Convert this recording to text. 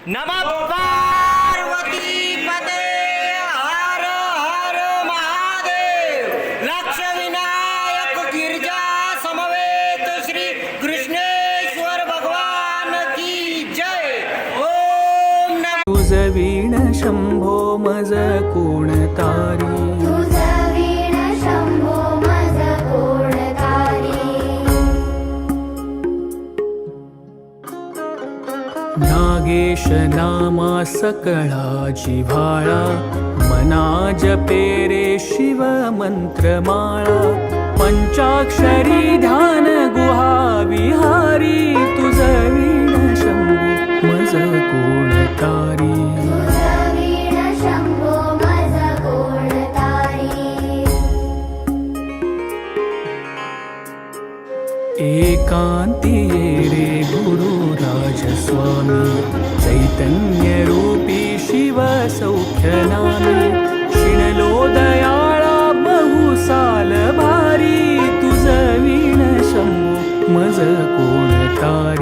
नमः पार्वती पते हर हर महादेव लक्ष विनायक गिरजा समवेत श्री कृष्णेश्वर भगवान की जय। ओम नमः तुझ वीण शंभो मज कोण तारी नागेश नामा सकळा जिव्हाळा मना जपे रे शिव मंत्रमाळा पंचाक्षरी ध्यान गुहा विहारी तुझ वीण शंभो मज कोण तारी एकांती ये रे गुरु राजस्वामी चैतन्य रूपी शिव सौख्य नामी शिणलो दयाळा बहुसाल भारी तुझ वीण शंभो मज कोण तारी।